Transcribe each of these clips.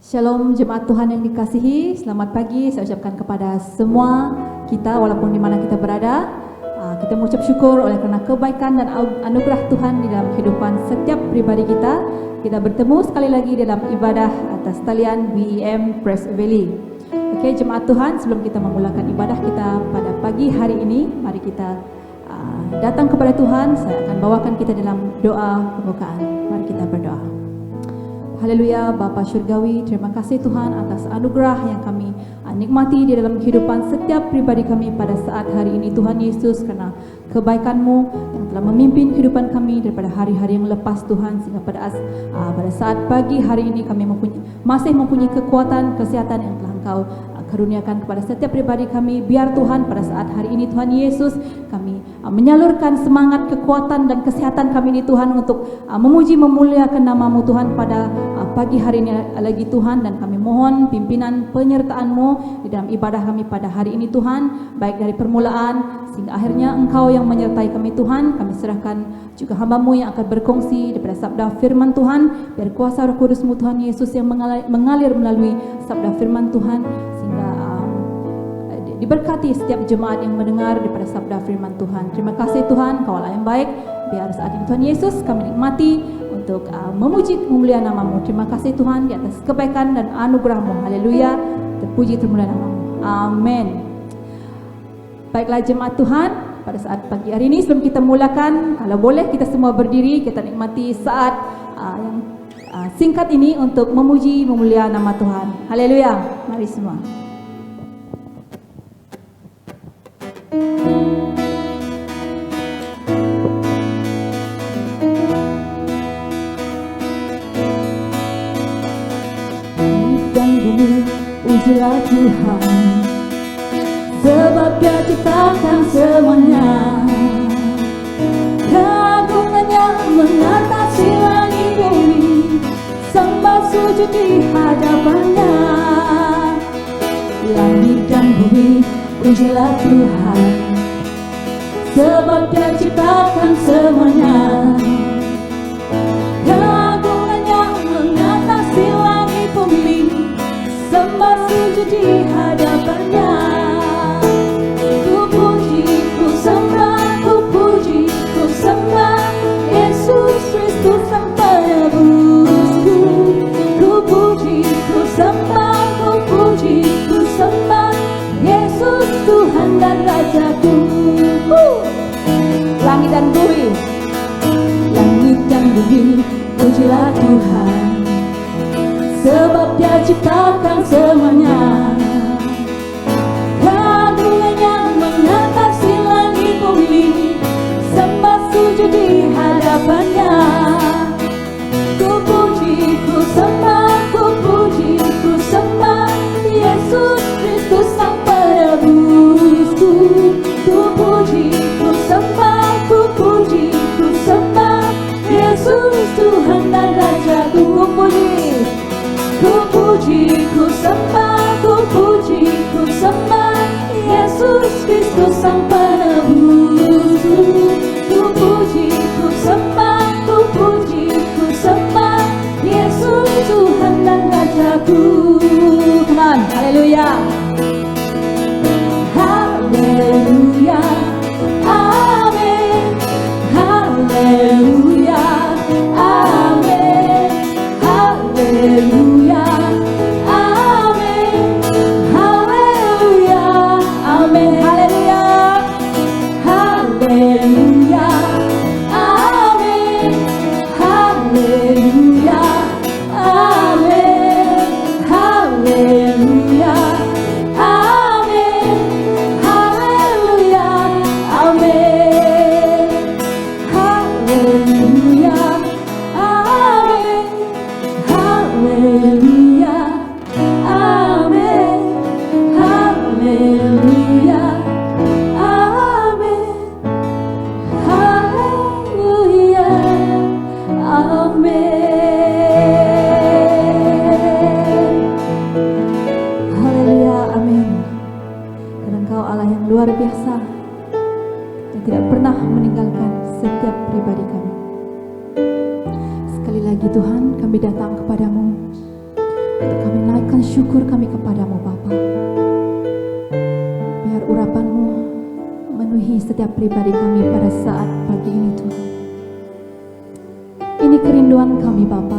Shalom jemaat Tuhan yang dikasihi, selamat pagi saya ucapkan kepada semua kita walaupun di mana kita berada. Kita mengucap syukur oleh karena kebaikan dan anugerah Tuhan di dalam kehidupan setiap pribadi kita. Kita bertemu sekali lagi dalam ibadah atas talian BEM Press Valley. Oke, jemaat Tuhan, sebelum kita memulakan ibadah kita pada pagi hari ini, mari kita datang kepada Tuhan. Saya akan bawakan kita dalam doa pembukaan. Mari kita berdoa. Haleluya, Bapa Syurgawi, terima kasih Tuhan atas anugerah yang kami nikmati di dalam kehidupan setiap pribadi kami pada saat hari ini. Tuhan Yesus, karena kebaikan-Mu yang telah memimpin kehidupan kami daripada hari-hari yang lepas Tuhan, sehingga pada saat pagi hari ini kami masih mempunyai kekuatan, kesehatan yang telah Engkau karuniakan kepada setiap pribadi kami. Biar Tuhan pada saat hari ini Tuhan Yesus, kami menyalurkan semangat, kekuatan dan kesehatan kami ini Tuhan untuk memuji memuliakan nama-Mu Tuhan pada pagi hari ini lagi Tuhan. Dan kami mohon pimpinan penyertaan-Mu di dalam ibadah kami pada hari ini Tuhan, baik dari permulaan sehingga akhirnya Engkau yang menyertai kami Tuhan. Kami serahkan juga hamba-Mu yang akan berkongsi daripada sabda firman Tuhan. Biar kuasa Roh Kudus-Mu Tuhan Yesus yang mengalir melalui sabda firman Tuhan, sehingga diberkati setiap jemaat yang mendengar daripada sabda firman Tuhan. Terima kasih Tuhan, Kau Allah yang baik. Biar saat ini Tuhan Yesus kami nikmati untuk memuji memuliakan nama-Mu. Terima kasih Tuhan di atas kebaikan dan anugerah-Mu. Haleluya, terpuji termulia nama-Mu. Amin. Baiklah jemaat Tuhan, pada saat pagi hari ini sebelum kita mulakan, kalau boleh kita semua berdiri, kita nikmati saat yang singkat ini untuk memuji memuliakan nama Tuhan. Haleluya, mari semua. Dan bumi pujilah Tuhan, sebab Dia ciptakan semuanya. Keagungannya mengatasi langit bumi, sembah sujud di hadapannya. Langit dan bumi pujilah Tuhan, sebab Dia ciptakan semuanya. Keagungannya mengatasi langit bumi, sembah sujud di hadapannya. Ku puji, ku sembah, ku puji, ku sembah Yesus Kristus Sang Penebusku. Ku puji, ku sembah, ku puji, ku sembah Yesus Tuhan dan Rajaku. Langit dan bumi, langit dan bumi, pujilah Tuhan, sebab Dia ciptakan semuanya. Keagungannya mengatasi langit bumi, sembah sujud di hadapannya. Ku puji, ku sembah, ku puji, ku sembah Yesus Kristus Sang Penebusku. Ku puji, ku sembah, ku puji, ku sembah Yesus Tuhan dan Rajaku. Ku puji, ku puji, ku sembah, ku puji, ku sembah Yesus Kristus Sang Penebusku. Ku puji, ku sembah, ku puji, ku sembah Yesus Tuhan dan Rajaku. Come on, haleluya. Haleluya, amin. Haleluya, amin. Haleluya, amin. Haleluya, amin. Haleluya, haleluya, amin. Haleluya, amin. Haleluya, amin. Haleluya, amin. Haleluya, amin. Haleluya, amin. Haleluya, amin. Haleluya, amin. Haleluya, amin. Karena Engkau Allah yang luar biasa, yang tidak pernah meninggalkan setiap pribadi kami. Sekali lagi Tuhan, kami datang kepadamu untuk kami syukur kami kepadamu Bapa. Biar urapan-Mu memenuhi setiap pribadi kami pada saat pagi ini Tuhan. Ini kerinduan kami Bapa,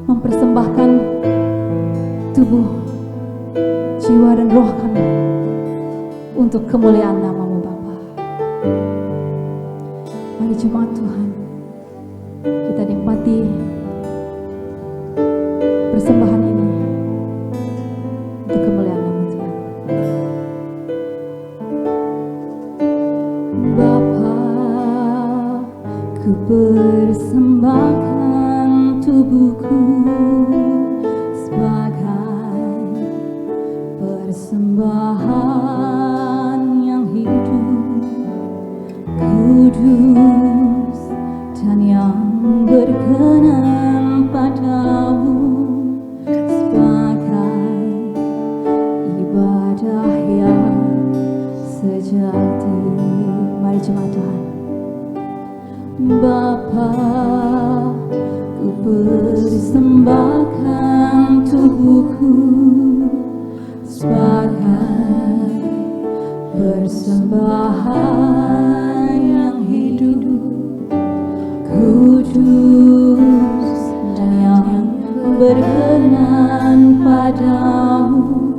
mempersembahkan tubuh, jiwa dan roh kami untuk kemuliaan nama-Mu Bapa. Mari jemaat Tuhan, kita nikmati persembahan ini untuk kemuliaan nama Tuhan. Bapa, ku persembahkan tubuhku sebagai persembahan yang hidup, kudus dan yang berkenan padamu, sebagai ibadah yang sejati. Mari jemaat Tuhan. Bapa, ku persembahkan tubuhku sebagai persembahan yang hidup, kudus dan yang berkenan padamu,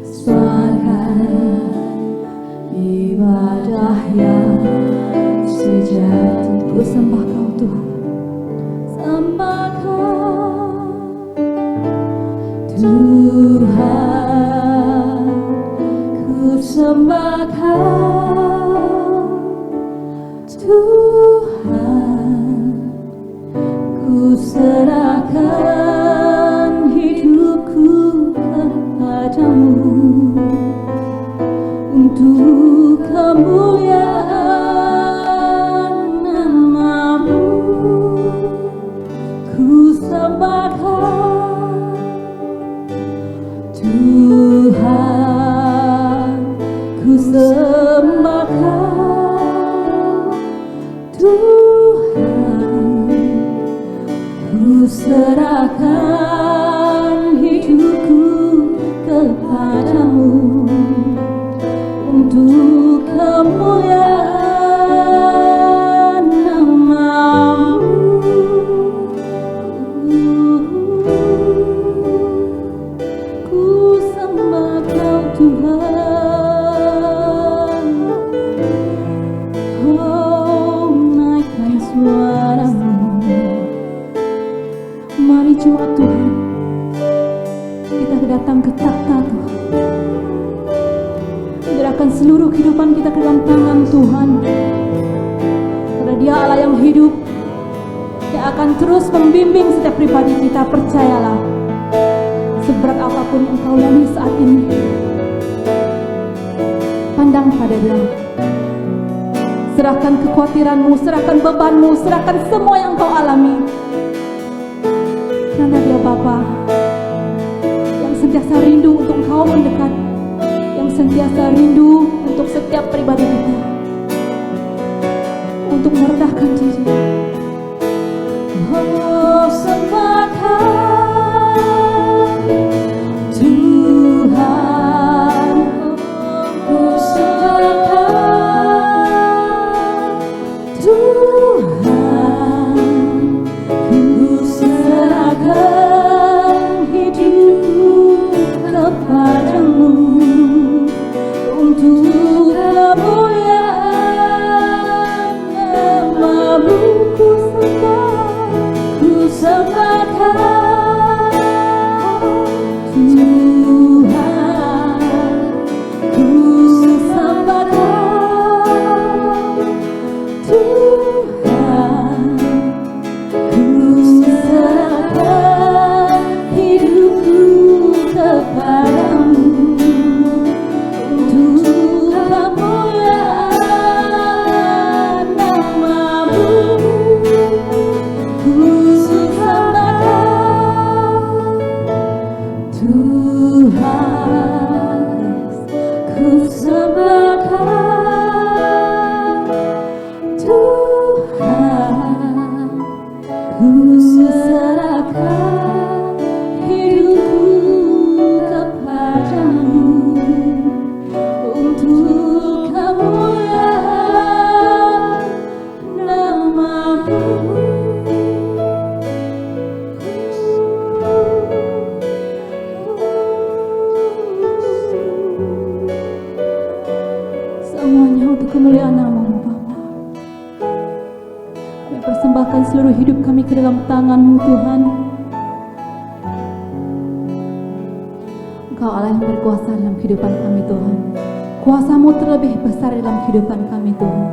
sebagai ibadah yang sejati. Ku sembah Kau Tuhan, sembah Kau Tuhan, ku sembah Kau Tuhan, ku serahkan hidupku kepadamu untuk kemuliaan nama-Mu. Ku sembah Kau Tuhan, ku sembah Kau Tuhan, ku serahkan hidupku kepadamu untuk kemuliaan nama-Mu. Ku sembah Kau Tuhan, oh naikkan suaramu. Mari jemaat Tuhan, kita datang ke takhta Tuhan, serahkan seluruh kehidupan kita ke dalam tangan Tuhan, karena Dia Allah yang hidup, yang akan terus membimbing setiap pribadi kita. Percayalah, seberat apapun yang kau lalui saat ini, pandang pada Dia. Serahkan kekhawatiranmu, serahkan bebanmu, serahkan semua yang kau alami, karena Dia Bapa yang sentiasa rindu untuk kau mendekat, yang sentiasa rindu untuk setiap pribadi kita, untuk merendahkan diri. Oh, sembah Kau Tuhan, oh sembah Kau Tuhan, ku serahkan hidupku kepadamu untuk kemuliaan nama-Mu. Ku sembah Kau Tuhan, ku sembah Kau Tuhan, ku serahkan hidupku kepadamu untuk kemuliaan nama-Mu. Ku sembah persembahkan seluruh hidup kami ke dalam tangan-Mu Tuhan. Engkau Allah yang berkuasa dalam kehidupan kami Tuhan. Kuasa-Mu terlebih besar dalam kehidupan kami Tuhan.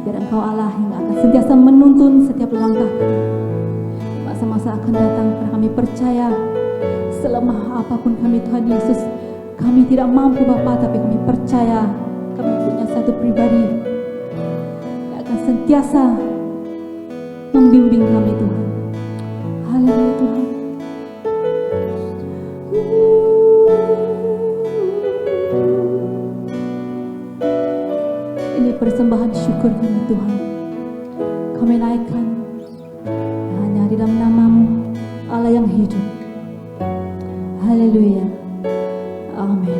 Biar Engkau Allah yang akan sentiasa menuntun setiap langkah di masa-masa akan datang. Karena kami percaya selemah apapun kami Tuhan Yesus, kami tidak mampu Bapa, tapi kami percaya kami punya satu pribadi yang akan sentiasa membimbing kami Tuhan. Haleluya Tuhan. Ini persembahan syukur kami Tuhan. Kami naikkan hanya di dalam nama-Mu Allah yang hidup. Haleluya. Amin.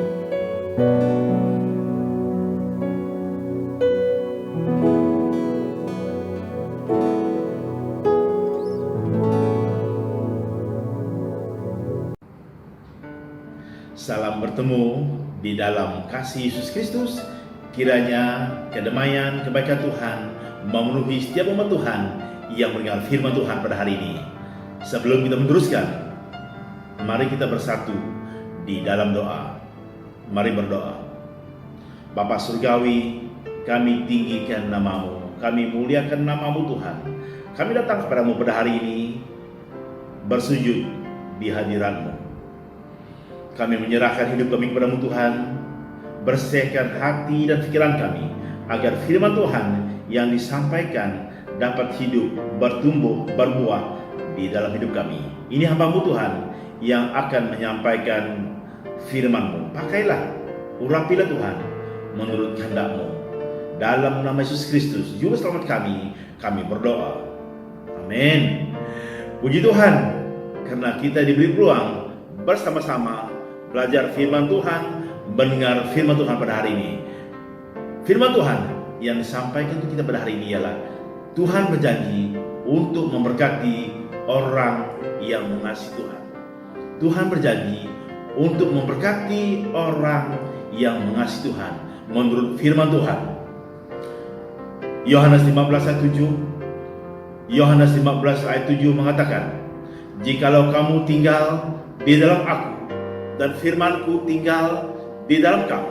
Salam bertemu di dalam kasih Yesus Kristus. Kiranya kedamaian, kebaikan Tuhan memenuhi setiap umat Tuhan yang mendengar firman Tuhan pada hari ini. Sebelum kita meneruskan, mari kita bersatu di dalam doa. Mari berdoa. Bapa Surgawi, kami tinggikan nama-Mu, kami muliakan nama-Mu Tuhan. Kami datang kepadamu pada hari ini, bersujud di hadirat-Mu. Kami menyerahkan hidup kami kepadamu Tuhan. Bersihkan hati dan pikiran kami, agar firman Tuhan yang disampaikan dapat hidup, bertumbuh, berbuah di dalam hidup kami. Ini hamba-Mu Tuhan yang akan menyampaikan firman-Mu. Pakailah, urapilah Tuhan menurut kehendak-Mu. Dalam nama Yesus Kristus, Juru Selamat kami berdoa. Amin. Puji Tuhan, karena kita diberi peluang bersama-sama belajar firman Tuhan, mendengar firman Tuhan pada hari ini. Firman Tuhan yang disampaikan untuk kita pada hari ini ialah Tuhan berjanji untuk memberkati orang yang mengasihi Tuhan. Tuhan berjanji untuk memberkati orang yang mengasihi Tuhan menurut firman Tuhan. Yohanes 15 ayat 7. Yohanes 15 ayat 7 mengatakan, "Jikalau kamu tinggal di dalam aku dan firman-Ku tinggal di dalam kamu,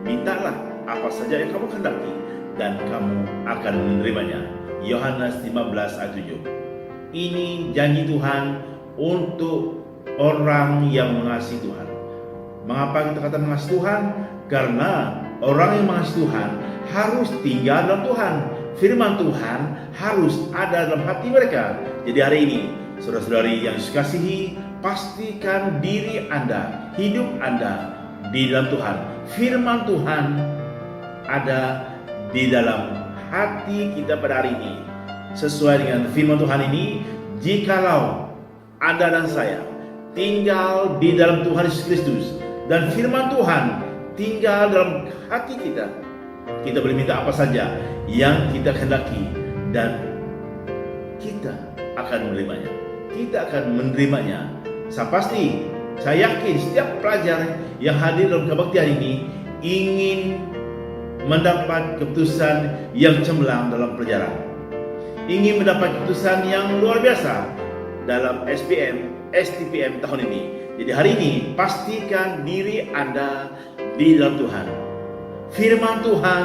mintalah apa saja yang kamu kehendaki dan kamu akan menerimanya." Yohanes 15 ayat 7. Ini janji Tuhan untuk orang yang mengasihi Tuhan. Mengapa kita kata mengasihi Tuhan? Karena orang yang mengasihi Tuhan harus tinggal dalam Tuhan. Firman Tuhan harus ada dalam hati mereka. Jadi hari ini, saudara-saudari yang dikasihi, pastikan diri Anda, hidup Anda di dalam Tuhan. Firman Tuhan ada di dalam hati kita pada hari ini. Sesuai dengan firman Tuhan ini, jikalau Anda dan saya tinggal di dalam Tuhan Yesus Kristus dan firman Tuhan tinggal dalam hati kita, kita boleh minta apa saja yang kita kehendaki dan kita akan menerimanya. Kita akan menerimanya. Saya yakin setiap pelajar yang hadir dalam kebaktian ini ingin mendapat keputusan yang cemerlang dalam pelajaran, ingin mendapat keputusan yang luar biasa dalam SPM, STPM tahun ini. Jadi hari ini pastikan diri Anda di dalam Tuhan. Firman Tuhan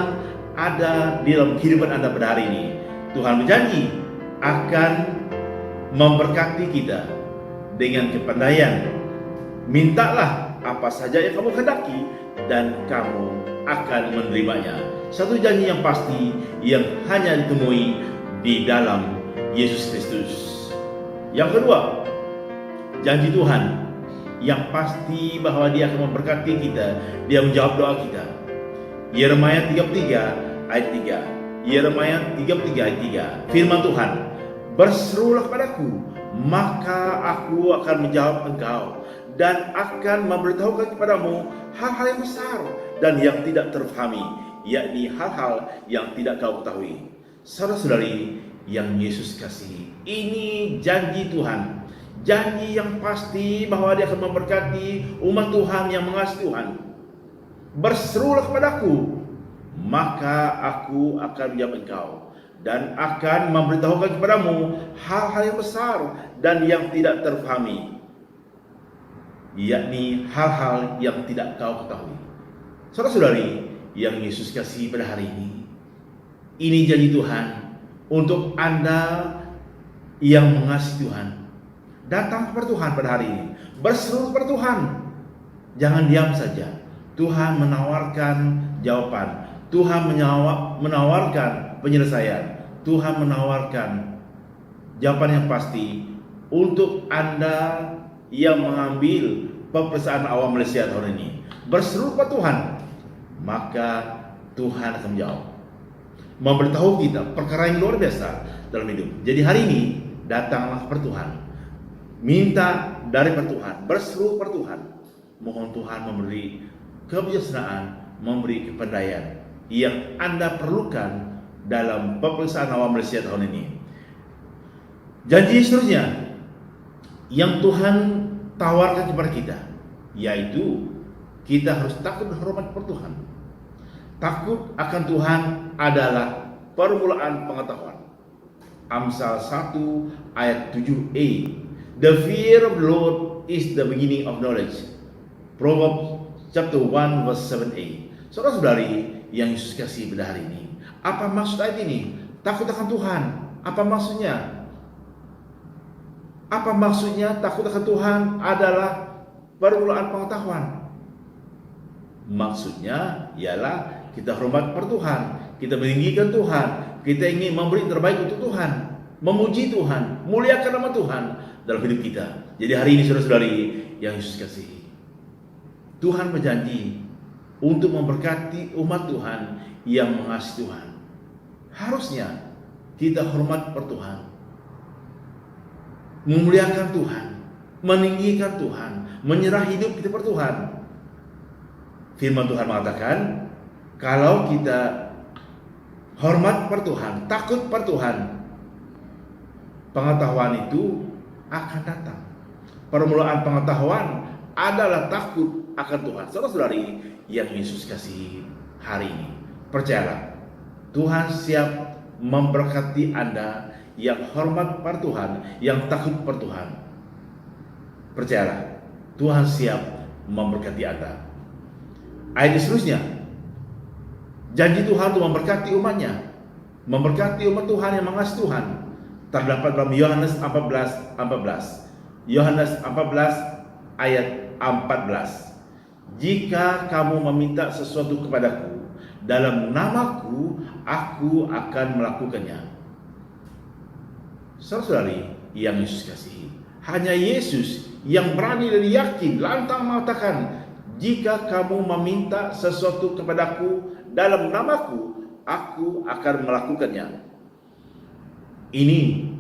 ada di dalam kehidupan Anda pada hari ini. Tuhan berjanji akan memberkati kita dengan kepandaian. Mintalah apa saja yang kamu kehendaki dan kamu akan menerimanya. Satu janji yang pasti yang hanya ditemui di dalam Yesus Kristus. Yang kedua, janji Tuhan yang pasti bahwa Dia akan memberkati kita. Dia menjawab doa kita. Yeremia 33 ayat 3. Yeremia 33 ayat 3. Firman Tuhan, "Berserulah kepadaku, maka aku akan menjawab engkau dan akan memberitahukan kepadamu hal-hal yang besar dan yang tidak terfahami, yakni hal-hal yang tidak kau ketahui." Saudara-saudari yang Yesus kasihi, ini janji Tuhan, janji yang pasti bahwa Dia akan memberkati umat Tuhan yang mengasihi Tuhan. Berserulah kepadaku, maka aku akan menjawab engkau dan akan memberitahukan kepadamu hal-hal yang besar dan yang tidak terfahami, yakni hal-hal yang tidak kau ketahui. Saudara-saudari yang Yesus kasih pada hari ini janji Tuhan untuk Anda yang mengasihi Tuhan. Datang kepada Tuhan pada hari ini, berseru kepada Tuhan, jangan diam saja. Tuhan menawarkan jawaban, Tuhan menawarkan penyelesaian, Tuhan menawarkan jawaban yang pasti untuk Anda yang mengambil peperiksaan awal Malaysia tahun ini. Berseru kepada Tuhan, maka Tuhan akan menjawab, memberitahu kita perkara yang luar biasa dalam hidup. Jadi hari ini datanglah kepada Tuhan, minta daripada Tuhan, berseru kepada Tuhan, mohon Tuhan memberi kebijaksanaan, memberi kepandaian yang Anda perlukan dalam peperiksaan awal Malaysia tahun ini. Janji seterusnya yang Tuhan tawarkan kepada kita, yaitu kita harus takut dan hormat kepada Tuhan. Takut akan Tuhan adalah permulaan pengetahuan. Amsal 1 ayat 7a. The fear of the Lord is the beginning of knowledge. Proverbs chapter 1 verse 7a. Saudara-saudari yang Yesus kasih pada hari ini, apa maksud ayat ini? Takut akan Tuhan. Apa maksudnya? Apa maksudnya takut akan Tuhan adalah permulaan pengetahuan? Maksudnya ialah kita hormat kepada Tuhan, kita meninggikan Tuhan, kita ingin memberi yang terbaik untuk Tuhan, memuji Tuhan, muliakan nama Tuhan dalam hidup kita. Jadi hari ini saudara-saudari yang Yesus kasihi, Tuhan berjanji untuk memberkati umat Tuhan yang mengasihi Tuhan. Harusnya kita hormat kepada Tuhan, memuliakan Tuhan, meninggikan Tuhan, menyerah hidup kita kepada Tuhan. Firman Tuhan mengatakan, kalau kita hormat kepada Tuhan, takut kepada Tuhan, pengetahuan itu akan datang. Permulaan pengetahuan adalah takut akan Tuhan. Saudara-saudari yang Yesus kasih hari ini, percayalah, Tuhan siap memberkati Anda yang hormat pada Tuhan, yang takut pada Tuhan. Percayalah, Tuhan siap memberkati Anda. Ayat seterusnya, janji Tuhan untuk memberkati umatnya, memberkati umat Tuhan yang mengasihi Tuhan, terdapat dalam Yohanes 14. Yohanes 14 ayat 14. Jika kamu meminta sesuatu kepadaku dalam namaku, aku akan melakukannya. Saudara-saudari yang Yesus kasihi, hanya Yesus yang berani dan yakin lantang mengatakan, jika kamu meminta sesuatu kepadaku dalam namaku, aku akan melakukannya. Ini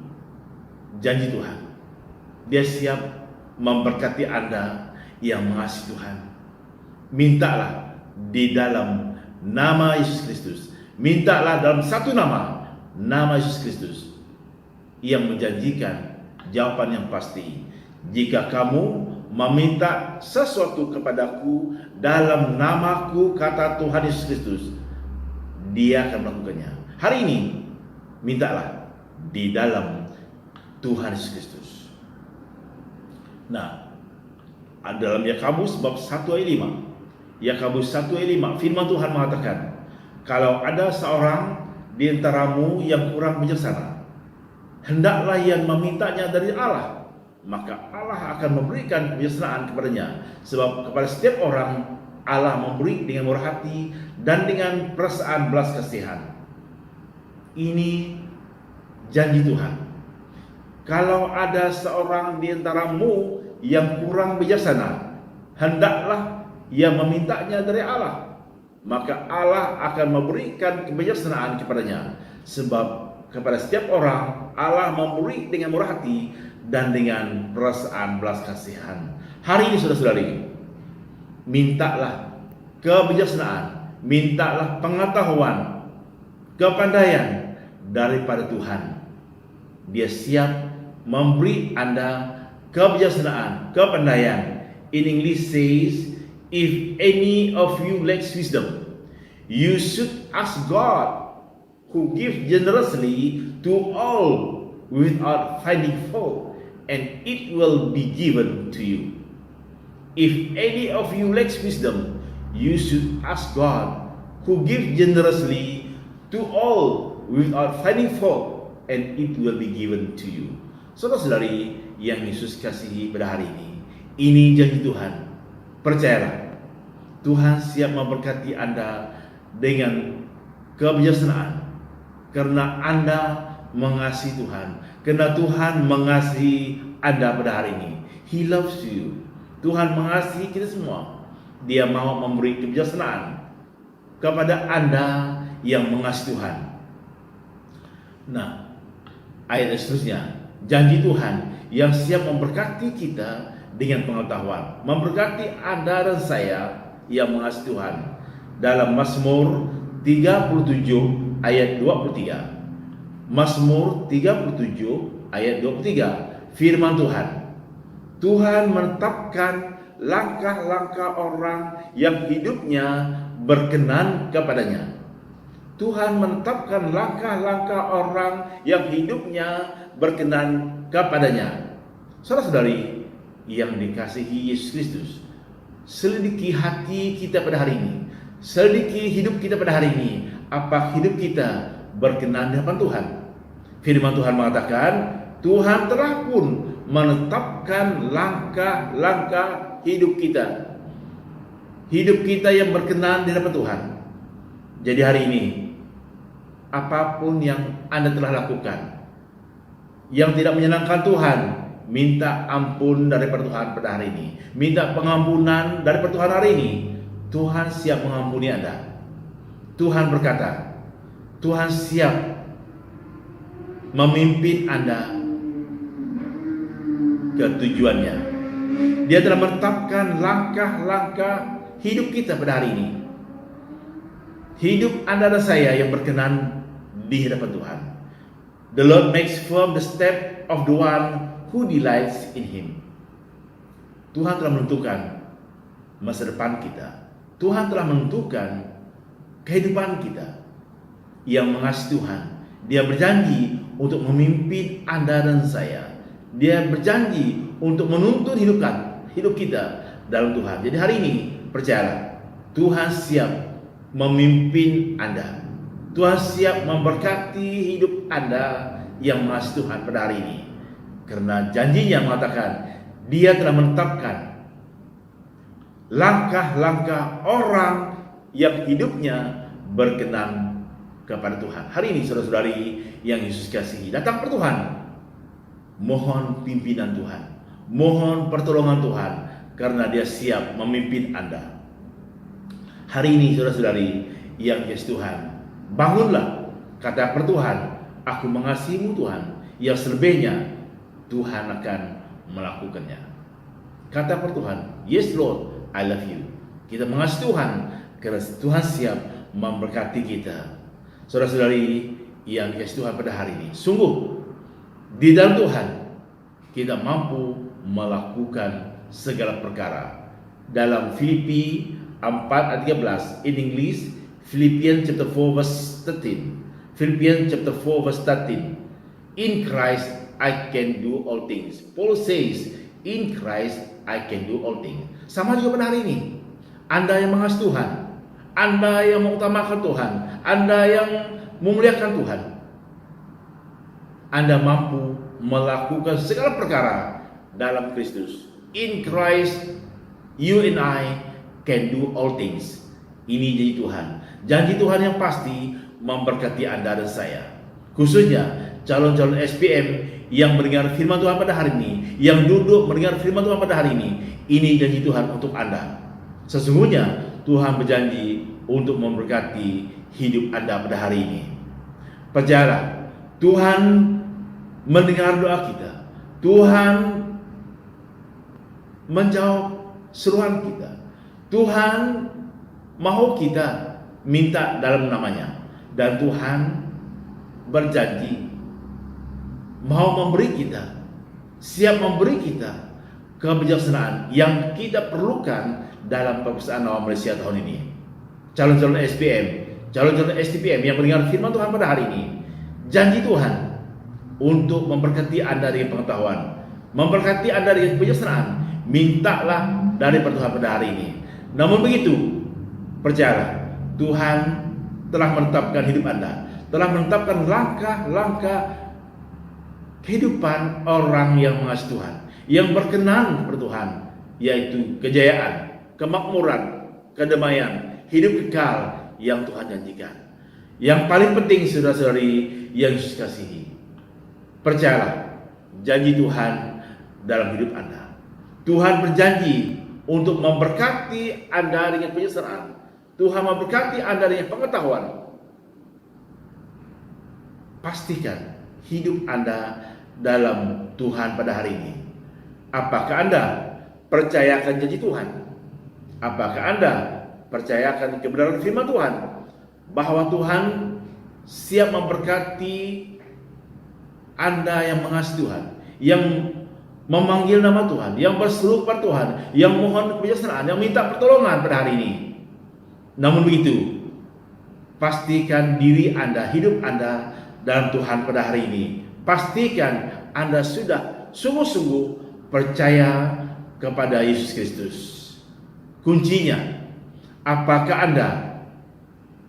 janji Tuhan. Dia siap memberkati Anda yang mengasihi Tuhan. Mintalah di dalam nama Yesus Kristus. Mintalah dalam satu nama, nama Yesus Kristus, yang menjanjikan jawaban yang pasti. Jika kamu meminta sesuatu kepadaku dalam namaku, kata Tuhan Yesus Kristus, Dia akan melakukannya. Hari ini mintalah di dalam Tuhan Yesus Kristus. Nah, dalam Yakobus bab 1 ayat 5, Yakobus 1 ayat 5, firman Tuhan mengatakan, kalau ada seorang di antaramu yang kurang bijaksana, hendaklah ia memintanya dari Allah, maka Allah akan memberikan kebijaksanaan kepadanya. Sebab kepada setiap orang Allah memberi dengan murah hati dan dengan perasaan belas kasihan. Ini janji Tuhan. Kalau ada seorang di antaramu yang kurang bijaksana, hendaklah ia memintanya dari Allah, maka Allah akan memberikan kebijaksanaan kepadanya. Sebab kepada setiap orang Allah memberi dengan murah hati dan dengan perasaan belas kasihan. Hari ini saudara-saudari, mintalah kebijaksanaan, mintalah pengetahuan, kepandaian daripada Tuhan. Dia siap memberi Anda kebijaksanaan, kepandaian. In English says, if any of you lacks wisdom, you should ask God, who gives generously to all without finding fault, and it will be given to you. If any of you lacks wisdom, you should ask God, who gives generously to all without finding fault, and it will be given to you. Saudara-saudari yang Yesus kasihi pada hari ini janji Tuhan. Percayalah, Tuhan siap memberkati Anda dengan kebijaksanaan, karena Anda mengasihi Tuhan, karena Tuhan mengasihi Anda pada hari ini. He loves you. Tuhan mengasihi kita semua. Dia mau memberi kebijaksanaan kepada Anda yang mengasihi Tuhan. Nah, ayat seterusnya, janji Tuhan yang siap memberkati kita dengan pengetahuan, memberkati Anda dan saya yang mengasihi Tuhan. Dalam Mazmur 37 ayat 23. Mazmur 37 ayat 23, firman Tuhan, Tuhan menetapkan langkah-langkah orang yang hidupnya berkenan kepadanya. Tuhan menetapkan langkah-langkah orang yang hidupnya berkenan kepadanya. Saudara-saudari yang dikasihi Yesus Kristus, selidiki hati kita pada hari ini, selidiki hidup kita pada hari ini. Apa hidup kita berkenan di hadapan Tuhan? Firman Tuhan mengatakan, Tuhan telah pun menetapkan langkah-langkah hidup kita. Hidup kita yang berkenan di hadapan Tuhan. Jadi hari ini, apapun yang Anda telah lakukan yang tidak menyenangkan Tuhan, minta ampun daripada Tuhan pada hari ini. Minta pengampunan daripada Tuhan hari ini. Tuhan siap mengampuni Anda. Tuhan berkata, Tuhan siap memimpin Anda ke tujuannya. Dia telah menetapkan langkah-langkah hidup kita pada hari ini. Hidup Anda dan saya yang berkenan di hadapan Tuhan. The Lord makes firm the step of the one who delights in Him. Tuhan telah menentukan masa depan kita. Tuhan telah menentukan kehidupan kita. Yang mengasihi Tuhan, Dia berjanji untuk memimpin Anda dan saya. Dia berjanji untuk menuntun hidup kita dalam Tuhan. Jadi hari ini percayalah, Tuhan siap memimpin Anda. Tuhan siap memberkati hidup Anda yang mengasihi Tuhan pada hari ini. Karena janjinya mengatakan, Dia telah menetapkan langkah-langkah orang yang hidupnya berkenan kepada Tuhan. Hari ini saudara-saudari yang Yesus kasihi, datang per Tuhan. Mohon pimpinan Tuhan, mohon pertolongan Tuhan, karena Dia siap memimpin Anda. Hari ini saudara-saudari yang Yesus Tuhan, bangunlah, kata per Tuhan, aku mengasihimu Tuhan, yang selebihnya Tuhan akan melakukannya. Kata per Tuhan, yes Lord, I love you. Kita mengasihi Tuhan karena Tuhan siap memberkati kita. Saudara-saudari yang dikasihi Tuhan pada hari ini, sungguh di dalam Tuhan kita mampu melakukan segala perkara. Dalam Filipi 4 ayat 13 in English, Philippians chapter 4 verse 13. Philippians chapter 4 verse 13. In Christ I can do all things. Paul says, in Christ I can do all things. Sama juga pada hari ini. Anda yang mengasihi Tuhan, Anda yang mengutamakan Tuhan, Anda yang memuliakan Tuhan, Anda mampu melakukan segala perkara dalam Kristus. In Christ, you and I can do all things. Ini janji Tuhan. Janji Tuhan yang pasti memberkati Anda dan saya. Khususnya calon-calon SPM yang mendengar firman Tuhan pada hari ini, yang duduk mendengar firman Tuhan pada hari ini. Ini janji Tuhan untuk Anda. Sesungguhnya Tuhan berjanji untuk memberkati hidup Anda pada hari ini. Percayalah, Tuhan mendengar doa kita. Tuhan menjawab seruan kita. Tuhan mau kita minta dalam namanya. Dan Tuhan berjanji mau memberi kita, siap memberi kita kebijaksanaan yang kita perlukan dalam pemeriksaan awal Malaysia tahun ini. Calon-calon SPM calon-calon STPM yang mendengar firman Tuhan pada hari ini, janji Tuhan untuk memberkati Anda dengan pengetahuan, memberkati Anda dengan kebijaksanaan. Mintalah dari Tuhan pada hari ini. Namun begitu, percayalah, Tuhan telah menetapkan hidup Anda, telah menetapkan langkah-langkah kehidupan orang yang mengasihi Tuhan, yang berkenan kepada Tuhan, yaitu kejayaan, kemakmuran, kedamaian, hidup kekal yang Tuhan janjikan. Yang paling penting, saudara-saudari yang Yesus kasihi, percayalah janji Tuhan dalam hidup Anda. Tuhan berjanji untuk memberkati Anda dengan penyertaan. Tuhan memberkati Anda dengan pengetahuan. Pastikan hidup Anda dalam Tuhan pada hari ini. Apakah Anda percayakan janji Tuhan? Apakah Anda percayakan kebenaran firman Tuhan, bahwa Tuhan siap memberkati Anda yang mengasihi Tuhan, yang memanggil nama Tuhan, yang berseru kepada Tuhan, yang mohon kebijaksanaan, yang minta pertolongan pada hari ini. Namun begitu, pastikan diri Anda, hidup Anda dalam Tuhan pada hari ini. Pastikan Anda sudah sungguh-sungguh percaya kepada Yesus Kristus. Kuncinya, apakah Anda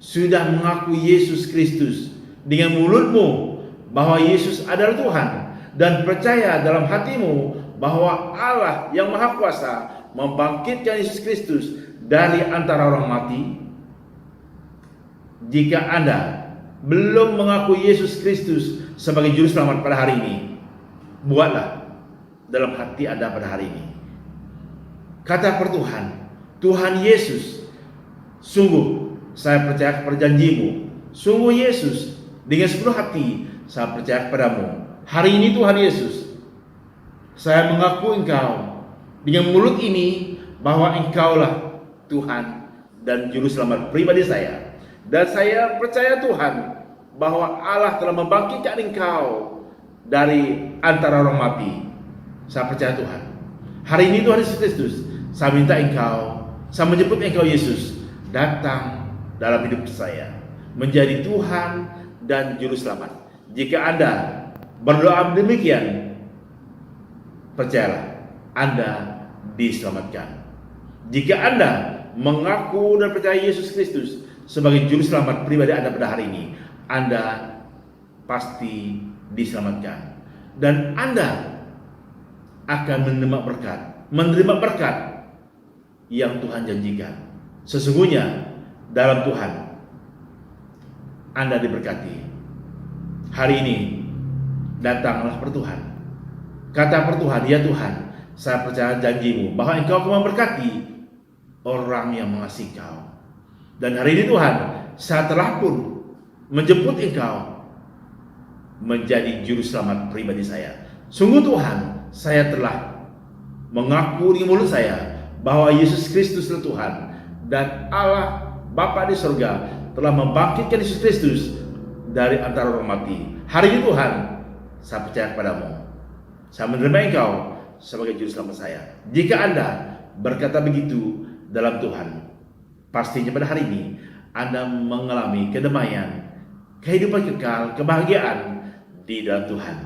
sudah mengakui Yesus Kristus dengan mulutmu bahwa Yesus adalah Tuhan, dan percaya dalam hatimu bahwa Allah yang Maha Kuasa membangkitkan Yesus Kristus dari antara orang mati? Jika Anda belum mengakui Yesus Kristus sebagai juru selamat pada hari ini, buatlah dalam hati Anda pada hari ini, kata per Tuhan Yesus, sungguh saya percaya kepada janjimu. Sungguh Yesus, dengan sepenuh hati saya percaya kepadamu. Hari ini Tuhan Yesus, saya mengaku Engkau dengan mulut ini bahwa Engkaulah Tuhan dan juru selamat pribadi saya. Dan saya percaya Tuhan bahwa Allah telah membangkitkan Engkau dari antara orang mati. Saya percaya Tuhan. Hari ini Tuhan Yesus Kristus, saya minta Engkau, saya menjemput Engkau Yesus datang dalam hidup saya, menjadi Tuhan dan juru selamat. Jika Anda berdoa demikian, percayalah Anda diselamatkan. Jika Anda mengaku dan percaya Yesus Kristus sebagai juru selamat pribadi Anda pada hari ini, Anda pasti diselamatkan, dan Anda akan menerima berkat yang Tuhan janjikan. Sesungguhnya dalam Tuhan Anda diberkati. Hari ini datanglah per Tuhan. Kata per Tuhan, ya Tuhan, saya percaya janjimu bahwa Engkau akan memberkati orang yang mengasihi Engkau. Dan hari ini Tuhan, saya telah pun menjemput Engkau menjadi juru selamat pribadi saya. Sungguh Tuhan, saya telah mengaku di mulut saya bahwa Yesus Kristus adalah Tuhan, dan Allah Bapa di surga telah membangkitkan Yesus Kristus dari antara orang mati. Hari ini Tuhan, saya percaya kepadamu. Saya menerima Engkau sebagai juru selamat saya. Jika Anda berkata begitu dalam Tuhan, pastinya pada hari ini Anda mengalami kedamaian, kehidupan kekal, kebahagiaan di dalam Tuhan.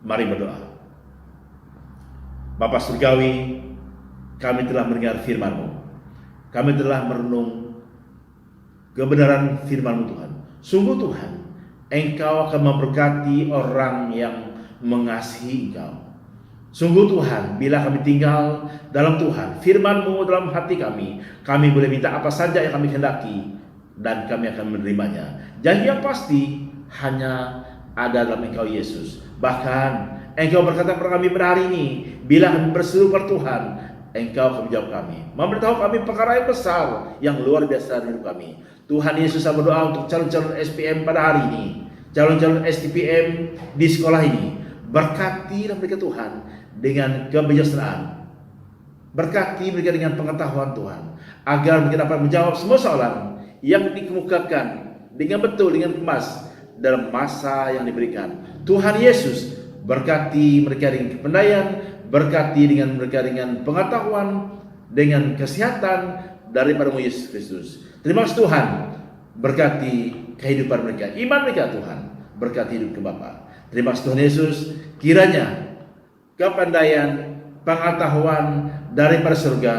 Mari berdoa. Bapa Surgawi, kami telah mendengar firman-Mu. Kami telah merenung kebenaran firman-Mu Tuhan. Sungguh Tuhan, Engkau akan memberkati orang yang mengasihi Engkau. Sungguh Tuhan, bila kami tinggal dalam Tuhan, firman-Mu dalam hati kami boleh minta apa saja yang kami kehendaki, dan kami akan menerimanya. Janji yang pasti hanya ada dalam Engkau Yesus. Bahkan Engkau berkata kepada kami pada hari ini, bila kami berseru kepada Tuhan, Engkau akan menjawab kami, memberitahu kami perkara yang besar, yang luar biasa dalam hidup kami. Tuhan Yesus, saya berdoa untuk calon-calon SPM pada hari ini, calon-calon STPM di sekolah ini. Berkati mereka Tuhan dengan kebijaksanaan. Berkati mereka dengan pengetahuan Tuhan, agar mereka dapat menjawab semua soalan yang dikemukakan dengan betul, dengan emas dalam masa yang diberikan. Tuhan Yesus, berkati mereka dengan kepandaian, berkati dengan mereka dengan pengetahuan, dengan kesehatan daripada Yesus Kristus. Terima kasih Tuhan, berkati kehidupan mereka, iman mereka Tuhan, berkati hidup ke Bapa. Terima kasih Tuhan Yesus, kiranya kepandaian, pengetahuan daripada surga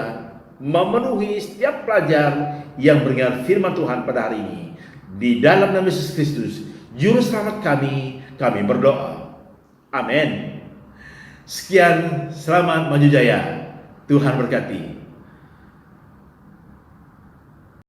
memenuhi setiap pelajar yang mendengar firman Tuhan pada hari ini. Di dalam nama Yesus Kristus, Juru Selamat kami berdoa. Amin. Sekian, selamat maju jaya. Tuhan berkati.